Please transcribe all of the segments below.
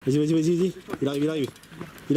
Vas-y. Il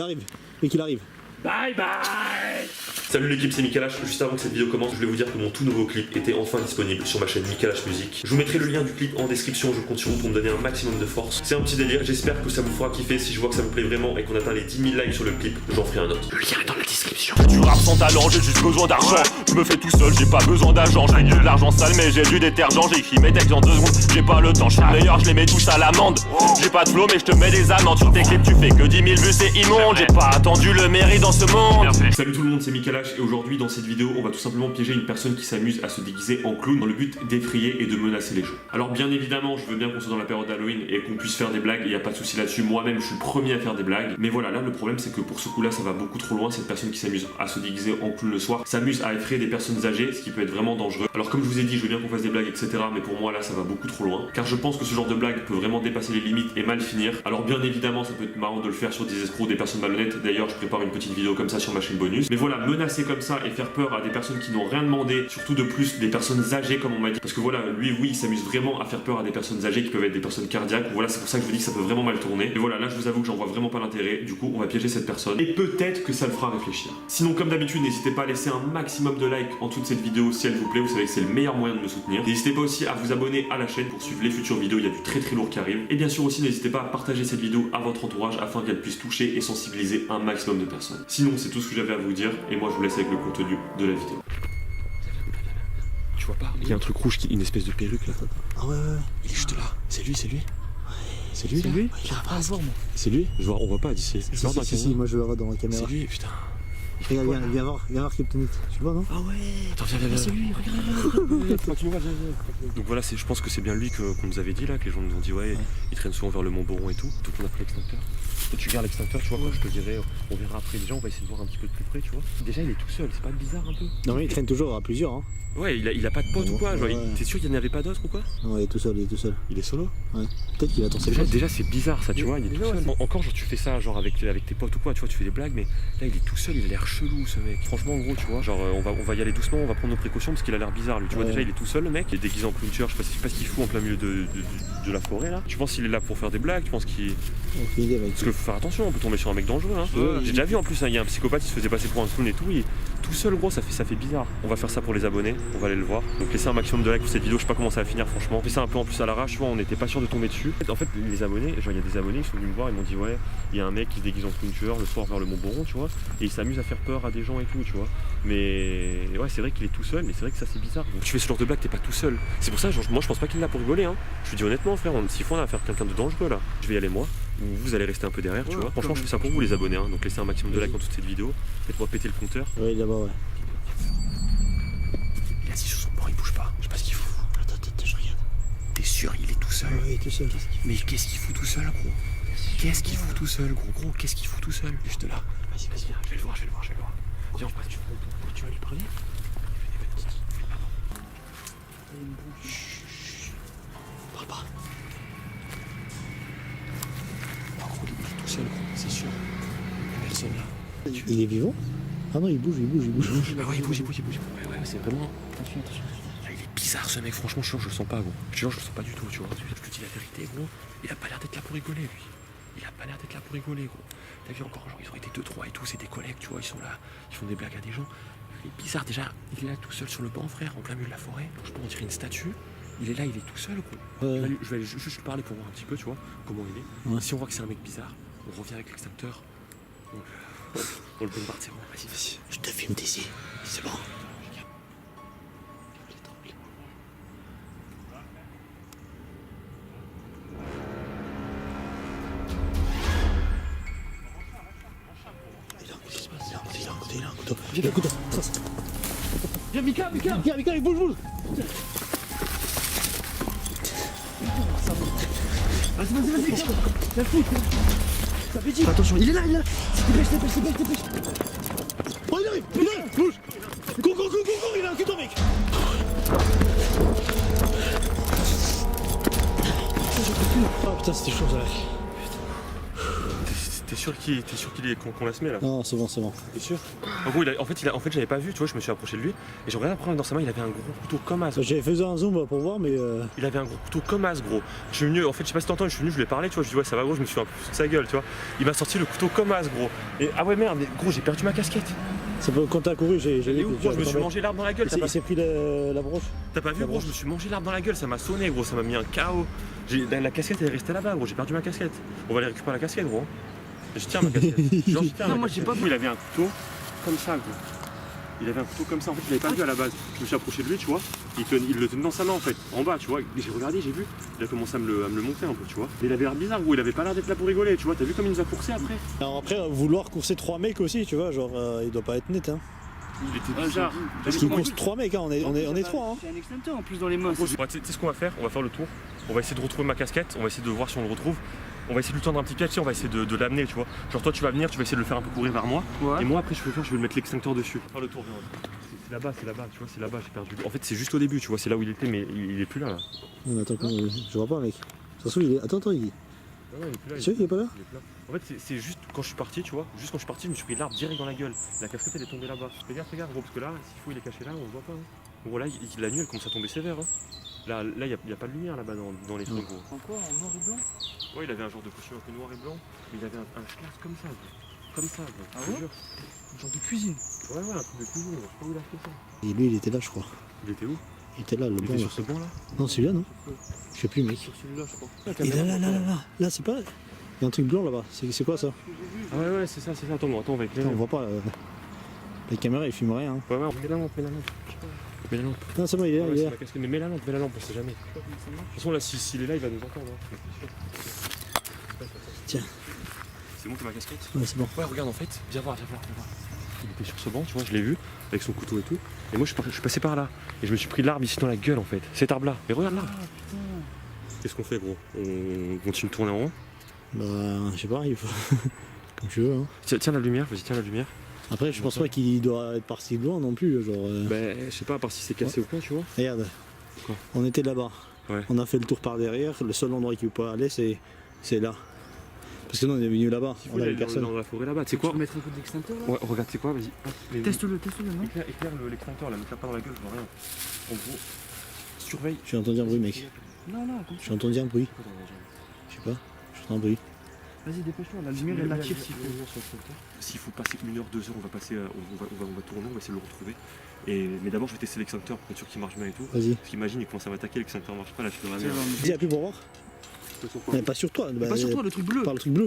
arrive. Mec, il arrive. Bye bye. Salut l'équipe, c'est Mikalash. Juste avant que cette vidéo commence, je voulais vous dire que mon tout nouveau clip était enfin disponible sur ma chaîne Mikalash Music. Je vous mettrai le lien du clip en description, je compte sur vous pour me donner un maximum de force. C'est un petit délire, j'espère que ça vous fera kiffer. Si je vois que ça vous plaît vraiment et qu'on atteint les 10 000 likes sur le clip, j'en ferai un autre. Le lien est dans la description. Du rap sans talent, j'ai juste besoin d'argent. Je me fais tout seul, j'ai pas besoin d'agent. Je gagne de l'argent sale, mais j'ai du détergent. J'écris mes textes en 2 secondes, j'ai pas le temps. Je suis le meilleur, je les mets tous à l'amende. J'ai pas de flow, mais je te mets des amendes. Sur tes clips, tu fais que 10 000 vues, c'est immonde. J'ai pas attendu le mérite dans ce monde. Salut tout le monde, c'est Mikalash et aujourd'hui dans cette vidéo, on va tout simplement piéger une personne qui s'amuse à se déguiser en clown dans le but d'effrayer et de menacer les gens. Alors bien évidemment, je veux bien qu'on soit dans la période d'Halloween et qu'on puisse faire des blagues, il n'y a pas de souci là-dessus. Moi-même, je suis le premier à faire des blagues. Mais voilà, là le problème c'est que pour ce coup-là, ça va beaucoup trop loin. Cette personne qui s'amuse à se déguiser en clown le soir s'amuse à effrayer des personnes âgées, ce qui peut être vraiment dangereux. Alors comme je vous ai dit, je veux bien qu'on fasse des blagues, etc. Mais pour moi là, ça va beaucoup trop loin. Car je pense que ce genre de blague peut vraiment dépasser les limites et mal finir. Alors bien évidemment, ça peut être marrant de le faire sur des escrocs, des personnes malhonnêtes. D'ailleurs, je prépare une petite vidéo comme ça sur ma chaîne bonus. Mais voilà, menacer comme ça et faire peur à des personnes qui n'ont rien demandé, surtout de plus des personnes âgées comme on m'a dit, parce que voilà, lui oui il s'amuse vraiment à faire peur à des personnes âgées qui peuvent être des personnes cardiaques. Voilà, c'est pour ça que je vous dis que ça peut vraiment mal tourner. Et voilà, là je vous avoue que j'en vois vraiment pas l'intérêt. Du coup on va piéger cette personne et peut-être que ça le fera réfléchir. Sinon comme d'habitude, n'hésitez pas à laisser un maximum de likes en dessous de cette vidéo si elle vous plaît. Vous savez que c'est le meilleur moyen de me soutenir. N'hésitez pas aussi à vous abonner à la chaîne pour suivre les futures vidéos, il y a du très lourd qui arrive. Et bien sûr aussi n'hésitez pas à partager cette vidéo à votre entourage afin qu'elle puisse toucher et sensibiliser un maximum de personnes. Sinon c'est tout ce que j'avais à vous dire et moi je vous laisse avec le contenu de la vidéo. Tu vois pas? Il y a un truc rouge, une espèce de perruque là. Ah ouais. Il est juste là. C'est lui. C'est lui là. lui. Il a pas à voir, moi. C'est lui? On voit pas d'ici. Si, moi je le vois dans la caméra. C'est lui, putain. Regarde, viens voir Kryptonite. Tu le vois, non? Ah ouais. Attends, viens. C'est lui, regarde. Tu me vois, viens. Donc voilà, je pense que c'est bien lui qu'on nous avait dit là, que les gens nous ont dit ouais, il traîne souvent vers le Mont Boron et tout. Donc on a pris l'extincteur. Et tu gardes l'extincteur, tu vois, quand je te dirai, on verra après. Déjà, on va essayer de voir un petit peu de plus près, tu vois. Déjà, il est tout seul, c'est pas bizarre un peu? Non, mais il traîne toujours à plusieurs, hein. Ouais, il a pas de pote ou quoi? Genre, t'es sûr qu'il n'y en avait pas d'autres ou quoi? Non, il est tout seul. Il est solo? Ouais. Peut-être qu'il attend ses potes. Déjà c'est bizarre ça, tu vois, il est tout seul. Encore, genre, tu fais ça genre avec tes potes ou quoi, tu vois, tu fais des blagues, mais là il est tout seul, il a l'air chelou ce mec. Franchement, en gros, tu vois, genre on va y aller doucement, on va prendre nos précautions parce qu'il a l'air bizarre lui. Tu vois, déjà il est tout seul le mec, il est déguisé en clown, je sais pas ce qu'il fout en plein milieu de la forêt là. Tu penses qu'il est là pour faire des blagues? Tu penses qu'il. Parce que faut faire attention, on peut tomber sur un mec dangereux, hein. J'ai déjà vu en plus, il y a un psychopathe qui se faisait passer pour un clown et tout, tout seul gros, ça fait bizarre. On va faire ça pour les abonnés, on va aller le voir. Donc laissez un maximum de likes pour cette vidéo, je sais pas comment ça va finir franchement. On fait ça un peu en plus à l'arrache, tu vois, on n'était pas sûr de tomber dessus. En fait les abonnés, genre il y a des abonnés qui sont venus me voir, ils m'ont dit ouais, il y a un mec qui se déguise en clown tueur le soir vers le Mont Boron, tu vois, et il s'amuse à faire peur à des gens et tout, tu vois. Mais ouais, c'est vrai qu'il est tout seul, mais c'est vrai que ça c'est bizarre. Donc, tu fais ce genre de blague, t'es pas tout seul. C'est pour ça, genre, moi je pense pas qu'il est là pour rigoler, hein. Je te dis honnêtement frère, s'il faut on a affaire à quelqu'un de dangereux là. Je vais y aller moi, ou vous allez rester un peu derrière, tu vois. Franchement je fais ça pour vous les abonnés, hein. Donc laissez un maximum de likes en toute cette vidéo. Faites-moi péter le compteur. Ouais, là-bas, ouais. Il est assis sur son bord, il bouge pas. Je sais pas ce qu'il fout. Attends, je regarde. T'es sûr, il est tout seul? Ouais, il est tout seul. Mais qu'est-ce qu'il fout tout seul, gros? Qu'est-ce qu'il fout tout seul, gros? Qu'est-ce qu'il fout tout seul? Juste là. Vas-y, viens. Je vais le voir. Viens, on passe. Tu vas lui parler? Chut. Parle pas. En gros, il est tout seul, gros, c'est sûr. Personne là. Il est vivant? Ah non, il bouge. Bah ouais, il bouge. Ouais, c'est vraiment. Attention. Là, il est bizarre ce mec, franchement, je le sens pas, gros. Je le sens pas du tout, tu vois. Je te dis la vérité, gros. Il a pas l'air d'être là pour rigoler, lui. Gros. T'as vu encore, genre, ils ont été 2-3 et tout, c'est des collègues, tu vois, ils sont là, ils font des blagues à des gens. Il est bizarre, déjà, il est là tout seul sur le banc, frère, en plein milieu de la forêt. Franchement, on dirait une statue. Il est là, il est tout seul, gros. Ouais. Je vais aller juste lui parler pour voir un petit peu, tu vois, comment il est. Ouais. Si on voit que c'est un mec bizarre, on revient avec l'extincteur. On le peut partir, vas-y. Je te filme d'ici, c'est bon. Il a un couteau. Viens, couteau. Trace. Viens, Mika, il bouge. Vas-y. La fouille. Ça fait dire. Attention, il est là. Dépêche. Oh, il arrive, bouge. Go, il a un couteau, mec. Oh putain, c'était chaud ça. T'es sûr qu'on la se met là? Non, c'est bon, c'est bon. T'es sûr? En gros, en fait j'avais pas vu, tu vois, je me suis approché de lui et j'ai regardé après dans sa main, il avait un gros couteau comme as. J'avais fait un zoom pour voir, mais. Il avait un gros couteau comme as, gros. Je suis venu, en fait, je sais pas si t'entends, je suis venu, je lui ai parlé, tu vois, je lui ai dit ouais, ça va, gros, je me suis un peu foutu de sa gueule, tu vois. Il m'a sorti le couteau comme as, gros. Et ah ouais, merde, mais gros, j'ai perdu ma casquette. C'est pas quand t'as couru, j'ai vu. Gros, je me suis mangé l'arbre dans la gueule. Il s'est pris la broche. T'as pas vu, gros, je me suis mangé l'arbre dans la gueule, ça m'a sonné, gros, ça m'a mis un KO. La casquette, elle est restée là-bas, gros, j'ai perdu ma casquette. On va aller récupérer la casquette, gros. Je tiens ma casquette. Genre, je tiens. Non, moi j'ai pas vu. Il avait un couteau comme ça, gros. Il avait un couteau comme ça, en fait, je l'avais pas vu à la base. Je me suis approché de lui, tu vois. Il le tenait dans sa main, en fait, en bas, tu vois. J'ai regardé, j'ai vu. Il a commencé à me le montrer un peu, tu vois. Mais il avait l'air bizarre, gros. Il avait pas l'air d'être là pour rigoler, tu vois. T'as vu comme il nous a coursé après? Alors après, vouloir courser 3 mecs aussi, tu vois, genre, il doit pas être net, hein. Il était bizarre. Parce qu'il course 3 mecs, hein, on est 3, hein. C'est un extincteur en plus dans les mains. Tu sais ce qu'on va faire? On va faire le tour. On va essayer de retrouver ma casquette. On va essayer de voir si on le retrouve. On va essayer de lui tendre un petit pied, on va essayer de l'amener, tu vois. Genre toi tu vas venir, tu vas essayer de le faire un peu courir vers moi. Ouais. Et moi après je vais le mettre l'extincteur dessus. Faire le tour, c'est là-bas, tu vois, c'est là-bas, j'ai perdu. En fait c'est juste au début, tu vois, c'est là où il était, mais il est plus là. Non, attends, je vois pas, mec. De toute façon, il est. Attends, il est. Non, il est plus là. Tu sais qu'il est pas là? En fait c'est juste quand je suis parti, tu vois, juste quand je suis parti, je me suis pris l'arbre direct dans la gueule. La casquette elle est tombée là-bas. Fais gaffe gros, parce que là, s'il faut il est caché là, on le voit pas. Hein. Bon là, la nuit elle commence à tomber sévère. Hein. Là, il n'y a pas de lumière là-bas dans les trucs, gros. Encore en noir et blanc? Ouais, il avait un genre de costume un peu noir et blanc, mais il avait un schlass comme ça, gros. Comme ça, gros. Ah ouais? Un genre de cuisine. Ouais, un truc de cuisine, je sais pas où il a fait ça. Et lui, il était là, je crois. Il était où? Il était là, le Il bon. était Là. sur ce banc là? Non, celui-là, non? Je sais plus, mec. Sur celui-là, je crois. Il est là. Là, c'est pas. Il y a un truc blanc là-bas. C'est quoi ça? Ah ouais, c'est ça. Attends, on va éclairer. On voit pas. La caméra, il filme rien. Hein. Ouais, mets la lampe. Mets la lampe. Non, c'est bon, il est là. Ouais, il est là. mais mets la lampe, on sait jamais. De toute façon, là, s'il est là, il va nous entendre. Hein. Tiens. C'est bon, t'as ma casquette? Ouais, c'est bon. Ouais, regarde, en fait, viens voir. Il était sur ce banc, tu vois, je l'ai vu, avec son couteau et tout. Et moi, je suis passé par là. Et je me suis pris l'arbre ici dans la gueule, en fait. Cet arbre-là. Mais regarde l'arbre. Qu'est-ce qu'on fait, gros? On continue de tourner en rond? Bah, je sais pas, il faut. Comme tu veux, hein. Tiens la lumière, vas-y, tiens la lumière. Après, je pense pas qu'il doit être parti loin non plus, genre. Bah, je sais pas, à part si c'est cassé ou quoi, tu vois. Regarde. Quoi? On était là-bas. Ouais. On a fait le tour par derrière. Le seul endroit qu'il peut pas aller, c'est là. Parce que nous, on est venu là-bas. Il On faut avait aller personne. dans la forêt là-bas. Tu sais Tu quoi? peux mettre un coup d'extincteur là? Ouais, regarde, c'est quoi, vas-y. Teste-le, non? Éclaire l'extincteur là, mets-le pas dans la gueule, je vois rien. En gros, surveille. Je suis entendu un bruit, mec. Non, comme Je suis entendu un bruit. Je sais pas. Je suis un bruit. Vas-y, dépêche-toi, la lumière elle l'attire s'il faut. S'il faut passer 1 heure, 2 heures, on va passer, on va tourner, on va essayer de le retrouver. Mais d'abord, je vais tester l'extincteur pour être sûr qu'il marche bien et tout. Vas-y. Parce qu'imagine, il commence à m'attaquer, l'extincteur marche pas, là je suis dans la merde. Dis, appuie pour voir. Mais pas sur toi. Bah, Pas sur toi, le truc bleu. Par le truc bleu.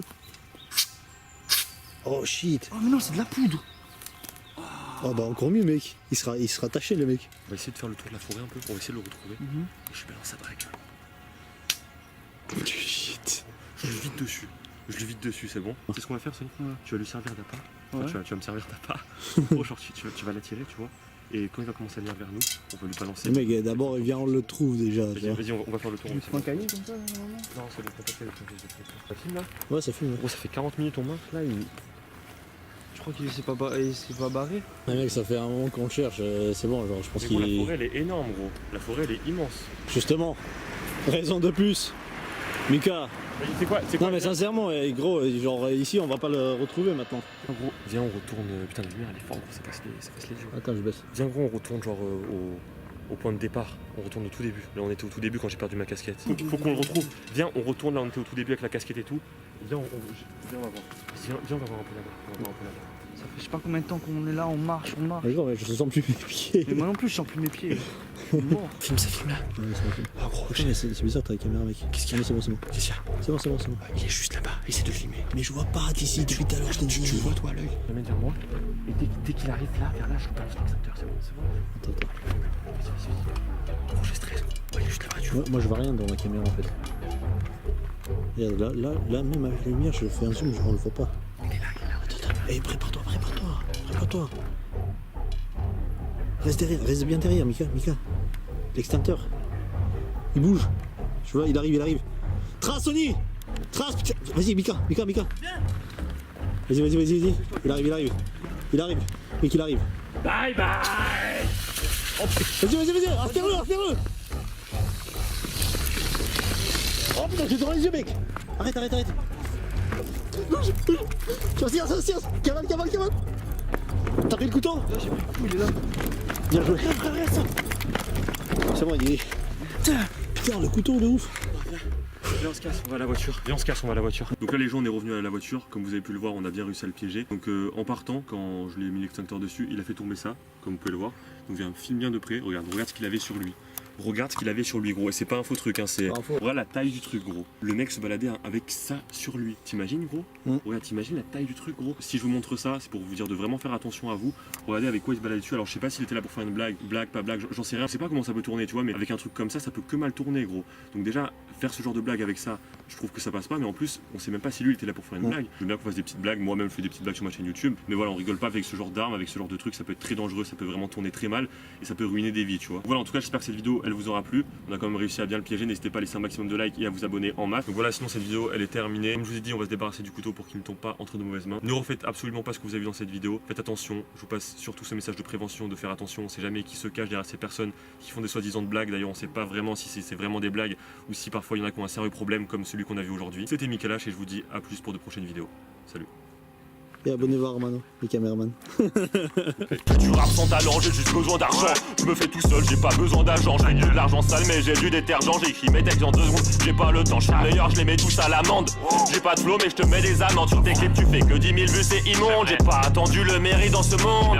Oh shit. Oh, mais non, c'est de la poudre. Oh bah encore mieux, mec. Il sera taché, le mec. On va essayer de faire le tour de la forêt un peu, on va essayer de le retrouver. Je suis bien dans sa drague. Shit. Je lui vide dessus, c'est bon. C'est ce qu'on va faire, Sony. Tu vas lui servir d'appât. Enfin, tu vas me servir d'appât. Oh, genre, tu vas l'attirer, tu vois. Et quand il va commencer à venir vers nous, on va lui balancer. Le mec, d'abord, viens, on le trouve déjà. Vas-y, on va faire le tour. Tu prends un cahier comme ça, normalement? Non, c'est bon, t'as pas ça filme là? Ouais, ça fume. Gros, ça fait 40 minutes on marche là. Je crois qu'il s'est pas barré. Ouais, mec, ça fait un moment qu'on le cherche. C'est bon, genre, je pense Mais gros, la qu'il. forêt elle est énorme, gros. La forêt elle est immense. Justement. Raison de plus. Mika. C'est quoi? Non, mais sincèrement, gros, genre, ici, on va pas le retrouver maintenant. Gros, viens, on retourne. Putain, la lumière elle est forte, gros, ça passe les yeux. Attends, je baisse. Viens, gros, on retourne genre au point de départ. On retourne au tout début. Là, on était au tout début quand j'ai perdu ma casquette. Faut qu'on le retrouve. Viens, on retourne là, on était au tout début avec la casquette et tout. Viens, viens, on va voir. Viens, on va voir un peu là-bas. Ça fait je sais pas combien de temps qu'on est là, on marche. Mais gros, je sens plus mes pieds. Mais moi non plus, je sens plus mes pieds. Je suis mort. Filme ça, filme là. Oh gros, putain, mais c'est bizarre ta caméra, mec. Qu'est-ce qu'il y a? C'est bon. Qu'est-ce qu'il y a? C'est bon. Il est juste là-bas, essaie de le filmer. Mais je vois pas d'ici depuis tout à l'heure, je t'ai dit. Tu le vois toi à l'œil. L'amène vers moi. Et dès qu'il arrive là, vers là, je balance l'extincteur, c'est bon. Attends. Gros, j'ai stress. Ouais, il est juste là-bas, tu vois. Moi, je vois rien dans la caméra en fait. Regarde, là, même avec la lumière, je fais un zoom, on le voit pas. Il est là. Attends. Eh, prépare-toi. Reste bien derrière, Mika. L'extincteur. Il bouge. Tu vois, il arrive. Trace, Sony! Trace, putain. Vas-y, Mika. Vas-y. Il arrive. Mec, il arrive. Bye bye! Vas-y. Arrête-le. Oh putain, j'ai dans les yeux, mec. Arrête. bouge. Silence. Cavale. T'as pris le couteau? Là, j'ai pris le coup, il est là. Bien joué. Regarde ça. C'est bon, il est. Putain, le couteau de ouf. Viens, on se casse, on va à la voiture. Viens, on se casse, on va à la voiture. Donc là, les gens, on est revenu à la voiture. Comme vous avez pu le voir, on a bien réussi à le piéger. Donc en partant, quand je lui ai mis l'extincteur dessus, il a fait tomber ça, comme vous pouvez le voir. Donc viens, filme bien de près. Regarde ce qu'il avait sur lui. Regarde ce qu'il avait sur lui, gros. Et c'est pas un faux truc, hein. C'est. Regarde la taille du truc, gros. Le mec se baladait avec ça sur lui. T'imagines, gros? Regarde, t'imagines la taille du truc, gros. Si je vous montre ça, c'est pour vous dire de vraiment faire attention à vous. Regardez avec quoi il se baladait dessus. Alors je sais pas s'il était là pour faire une blague, pas blague, j'en sais rien. Je sais pas comment ça peut tourner, tu vois. Mais avec un truc comme ça peut que mal tourner, gros. Donc déjà, faire ce genre de blague avec ça, je trouve que ça passe pas. Mais en plus, on sait même pas si lui il était là pour faire une blague. Je veux bien qu'on fasse des petites blagues. Moi-même, je fais des petites blagues sur ma chaîne YouTube. Mais voilà, on rigole pas avec ce genre d'armes, avec ce genre de trucs. Ça peut être très dangereux, ça peut vraiment tourner très mal et ça peut ruiner des vies, tu vois. Voilà, en tout cas, j'espère que cette vidéo, elle vous aura plu. On a quand même réussi à bien le piéger. N'hésitez pas à laisser un maximum de likes et à vous abonner en masse. Donc voilà, sinon cette vidéo, elle est terminée. Comme je vous ai dit, on va se débarrasser du couteau pour qu'il ne tombe pas entre de mauvaises mains. Ne refaites absolument pas ce que vous avez vu dans cette vidéo. Faites attention. Je vous passe surtout ce message de prévention, de faire attention. On sait jamais qui se cache derrière ces personnes qui font des soi-disant de blagues. D'ailleurs, on sait pas vraiment si c'est vraiment des blagues ou si parfois il y en a qui ont un sérieux problème comme celui qu'on a vu aujourd'hui. C'était Mikalash et je vous dis à plus pour de prochaines vidéos. Salut. Et abonnez-vous à Armano, les caméramans. Du rap sans talent, j'ai juste besoin d'argent. Je me fais tout seul, j'ai pas besoin d'agent. J'ai de l'argent sale, mais j'ai du détergent. J'écris mes textes en 2 secondes, j'ai pas le temps. Je suis le meilleur, je les mets tous à l'amende. J'ai pas de flow, mais je te mets des amendes. Sur tes clips, tu fais que 10 000 vues, c'est immonde. J'ai pas attendu le mérite dans ce monde.